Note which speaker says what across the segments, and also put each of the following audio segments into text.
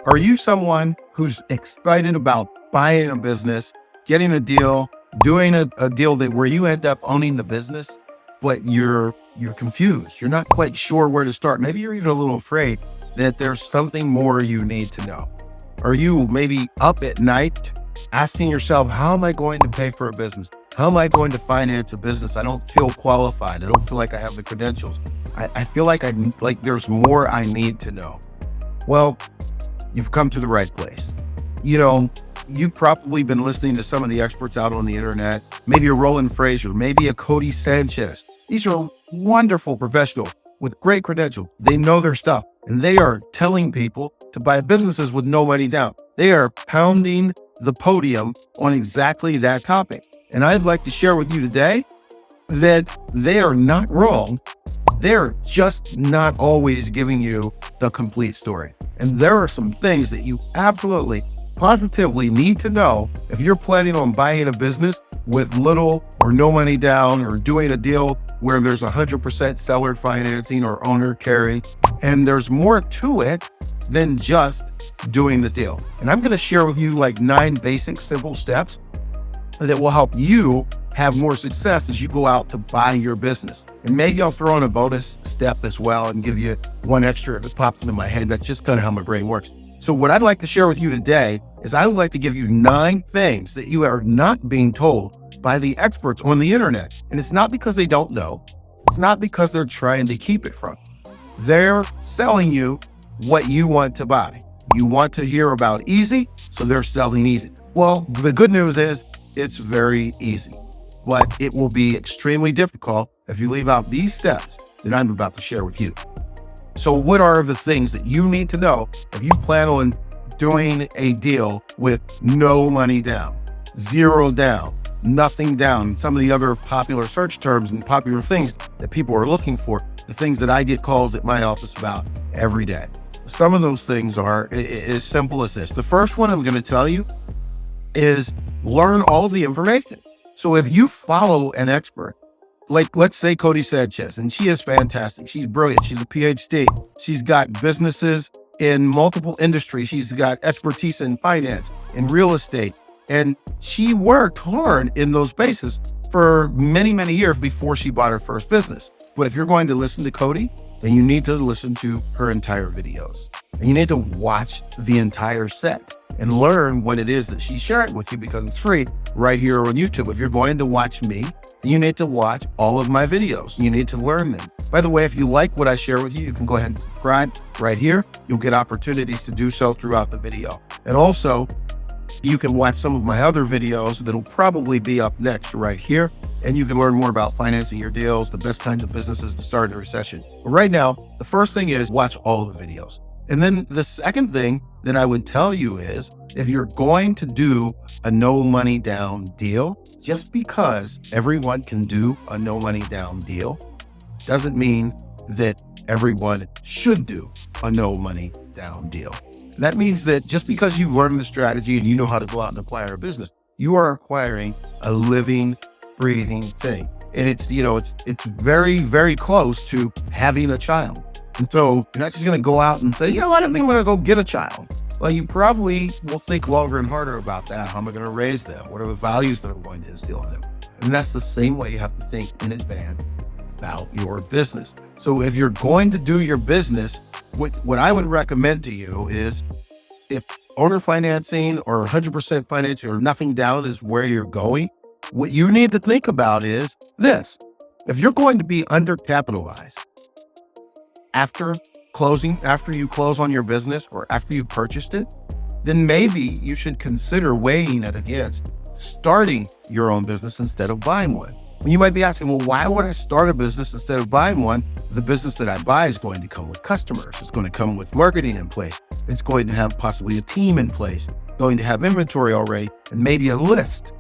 Speaker 1: Are you someone who's excited about buying a business, getting a deal, doing a deal where you end up owning the business, but you're confused. You're not quite sure where to start. Maybe you're even a little afraid that there's something more you need to know. Are you maybe up at night asking yourself, how am I going to pay for a business? How am I going to finance a business? I don't feel qualified. I don't feel like I have the credentials. I feel like there's more I need to know. Well, you've come to the right place. You've probably been listening to some of the experts out on the internet, maybe a Roland Frasier, maybe a Cody Sanchez. These are wonderful professionals with great credentials. They know their stuff, and they are telling people to buy businesses with no money down. They are pounding the podium on exactly that topic. And I'd like to share with you today that they are not wrong. They're just not always giving you the complete story. And there are some things that you absolutely, positively need to know if you're planning on buying a business with little or no money down, or doing a deal where there's 100% seller financing or owner carry. And there's more to it than just doing the deal. And I'm going to share with you 9 basic, simple steps that will help you have more success as you go out to buy your business. And maybe I'll throw in a bonus step as well and give you one extra if it pops into my head. That's just kind of how my brain works. So what I'd like to share with you today is I would like to give you 9 things that you are not being told by the experts on the internet. And it's not because they don't know. It's not because they're trying to keep it from you. They're selling you what you want to buy. You want to hear about easy, so they're selling easy. Well, the good news is it's very easy, but it will be extremely difficult if you leave out these steps that I'm about to share with you. So what are the things that you need to know if you plan on doing a deal with no money down, zero down, nothing down, some of the other popular search terms and popular things that people are looking for, the things that I get calls at my office about every day? Some of those things are as simple as this. The first one I'm going to tell you is learn all of the information. So if you follow an expert, let's say Cody Sanchez, and she is fantastic. She's brilliant. She's a PhD. She's got businesses in multiple industries. She's got expertise in finance, in real estate, and she worked hard in those spaces for many, many years before she bought her first business. But if you're going to listen to Cody, then you need to listen to her entire videos. And you need to watch the entire set and learn what it is that she's sharing with you, because it's free right here on YouTube. If you're going to watch me, you need to watch all of my videos. You need to learn them. By the way, if you like what I share with you, you can go ahead and subscribe right here. You'll get opportunities to do so throughout the video. And also, you can watch some of my other videos that'll probably be up next right here. And you can learn more about financing your deals, the best kinds of businesses to start in a recession. But right now, the first thing is watch all of the videos. And then the second thing that I would tell you is, if you're going to do a no money down deal, just because everyone can do a no money down deal doesn't mean that everyone should do a no money down deal. That means that just because you've learned the strategy and you know how to go out and acquire a business, you are acquiring a living, breathing thing. And it's very, very close to having a child. And so you're not just going to go out and say, I don't think I'm going to go get a child. Well, you probably will think longer and harder about that. How am I going to raise them? What are the values that I'm going to instill in them? And that's the same way you have to think in advance about your business. So if you're going to do your business, what I would recommend to you is, if owner financing or 100% financing or nothing down is where you're going, what you need to think about is this. If you're going to be undercapitalized after you close on your business or after you purchased it, then maybe you should consider weighing it against starting your own business instead of buying one. You might be asking, well, why would I start a business instead of buying one? The business that I buy is going to come with customers. It's going to come with marketing in place. It's going to have possibly a team in place, going to have inventory already, and maybe a list.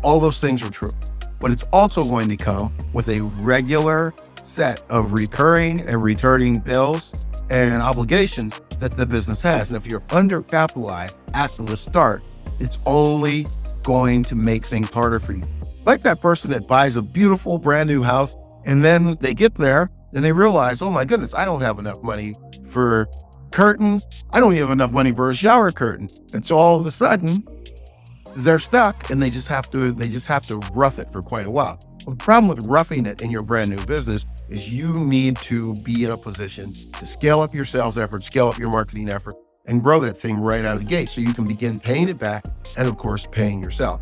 Speaker 1: All those things are true. But it's also going to come with a regular set of recurring and returning bills and obligations that the business has. And if you're undercapitalized after the start, it's only going to make things harder for you. Like that person that buys a beautiful brand new house, and then they get there and they realize, oh my goodness, I don't have enough money for curtains. I don't even have enough money for a shower curtain. And so all of a sudden they're stuck and they just have to rough it for quite a while. Well, the problem with roughing it in your brand new business is you need to be in a position to scale up your sales effort, scale up your marketing effort, and grow that thing right out of the gate so you can begin paying it back and, of course, paying yourself.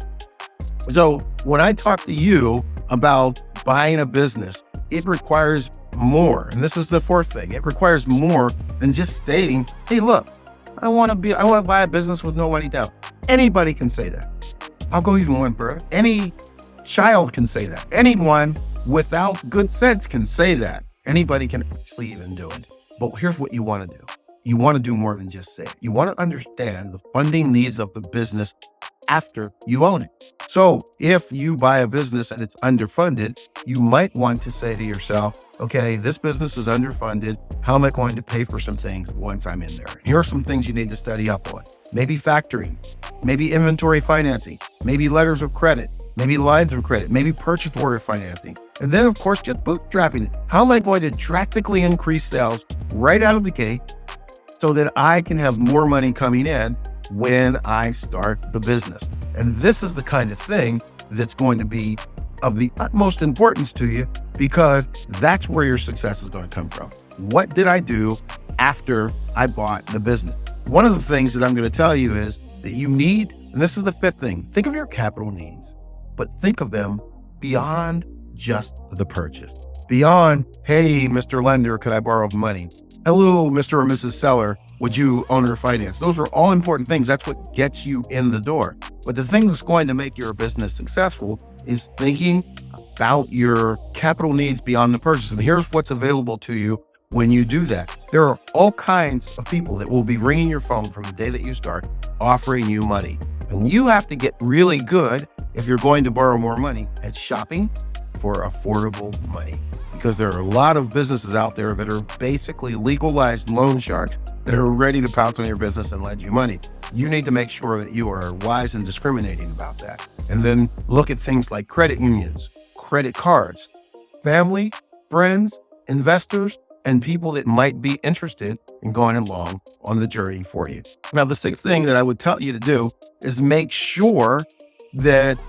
Speaker 1: So when I talk to you about buying a business, it requires more. And this is the fourth thing. It requires more than just stating, hey, look, I want to buy a business with no money down. Anybody can say that. I'll go even one further. Any child can say that. Anyone without good sense can say that. Anybody can actually even do it. But here's what you want to do. You want to do more than just say it. You want to understand the funding needs of the business after you own it. So if you buy a business and it's underfunded, you might want to say to yourself, okay, this business is underfunded. How am I going to pay for some things once I'm in there? Here are some things you need to study up on. Maybe factoring, maybe inventory financing, maybe letters of credit, maybe lines of credit, maybe purchase order financing. And then, of course, just bootstrapping it. How am I going to drastically increase sales right out of the gate so that I can have more money coming in when I start the business? And this is the kind of thing that's going to be of the utmost importance to you, because that's where your success is going to come from. What did I do after I bought the business? One of the things that I'm going to tell you is that you need, and this is the fifth thing, think of your capital needs, but think of them beyond just the purchase. Beyond, hey, Mr. Lender, could I borrow money? Hello, Mr. or Mrs. Seller, would you own or finance? Those are all important things. That's what gets you in the door. But the thing that's going to make your business successful is thinking about your capital needs beyond the purchase. And here's what's available to you when you do that. There are all kinds of people that will be ringing your phone from the day that you start, offering you money. And you have to get really good, if you're going to borrow more money, at shopping for affordable money. Because there are a lot of businesses out there that are basically legalized loan sharks that are ready to pounce on your business and lend you money. You need to make sure that you are wise and discriminating about that. And then look at things like credit unions, credit cards, family, friends, investors, and people that might be interested in going along on the journey for you. Now, the sixth thing that I would tell you to do is make sure that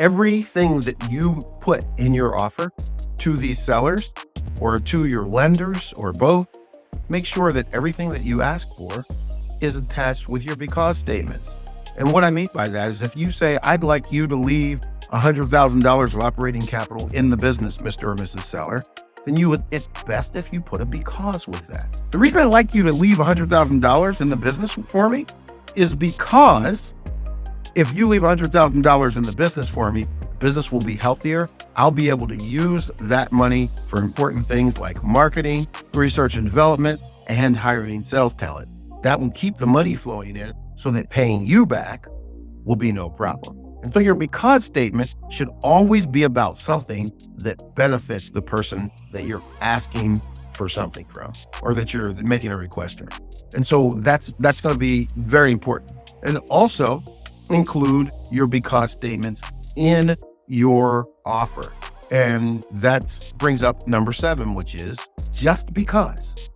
Speaker 1: everything that you put in your offer to these sellers or to your lenders or both, make sure that everything that you ask for is attached with your because statements. And what I mean by that is, if you say, I'd like you to leave $100,000 of operating capital in the business, Mr. or Mrs. Seller, then it's best if you put a because with that. The reason I'd like you to leave $100,000 in the business for me is because if you leave $100,000 in the business for me, business will be healthier. I'll be able to use that money for important things like marketing, research and development, and hiring sales talent. That will keep the money flowing in so that paying you back will be no problem. And so your because statement should always be about something that benefits the person that you're asking for something from, or that you're making a request from. And so that's going to be very important. And also include your because statements in your offer. And that brings up number 7, which is just because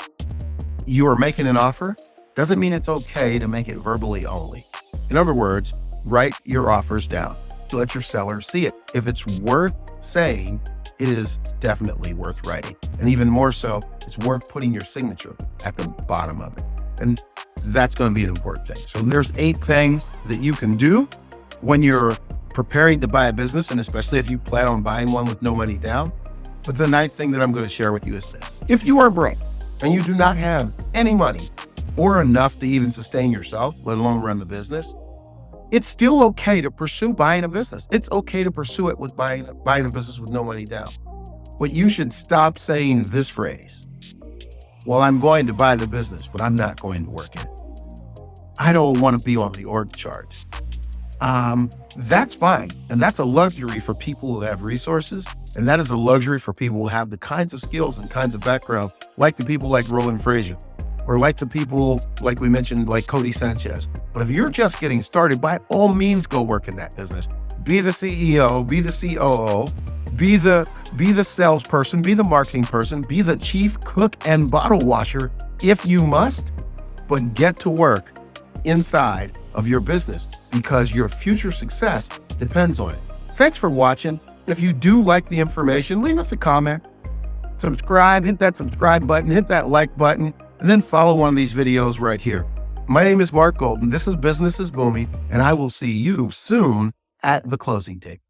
Speaker 1: you are making an offer doesn't mean it's okay to make it verbally only. In other words, write your offers down to let your seller see it. If it's worth saying, it is definitely worth writing. And even more so, it's worth putting your signature at the bottom of it. And that's going to be an important thing. So there's 8 things that you can do when you're preparing to buy a business, and especially if you plan on buying one with no money down. But the 9th thing that I'm going to share with you is this. If you are broke and you do not have any money or enough to even sustain yourself, let alone run the business, it's still okay to pursue buying a business. It's okay to pursue it with buying a business with no money down. But you should stop saying this phrase: well, I'm going to buy the business, but I'm not going to work in it. I don't want to be on the org chart. That's fine. And that's a luxury for people who have resources. And that is a luxury for people who have the kinds of skills and kinds of background, like the people like Roland Frasier, or like the people, like we mentioned, like Cody Sanchez. But if you're just getting started, by all means, go work in that business. Be the CEO, be the COO, be the salesperson, be the marketing person, be the chief cook and bottle washer if you must, but get to work inside of your business because your future success depends on it. Thanks for watching. If you do like the information, leave us a comment, subscribe, hit that subscribe button, hit that like button, and then follow one of these videos right here. My name is Marc Golden. This is Business is Booming, and I will see you soon at the closing table.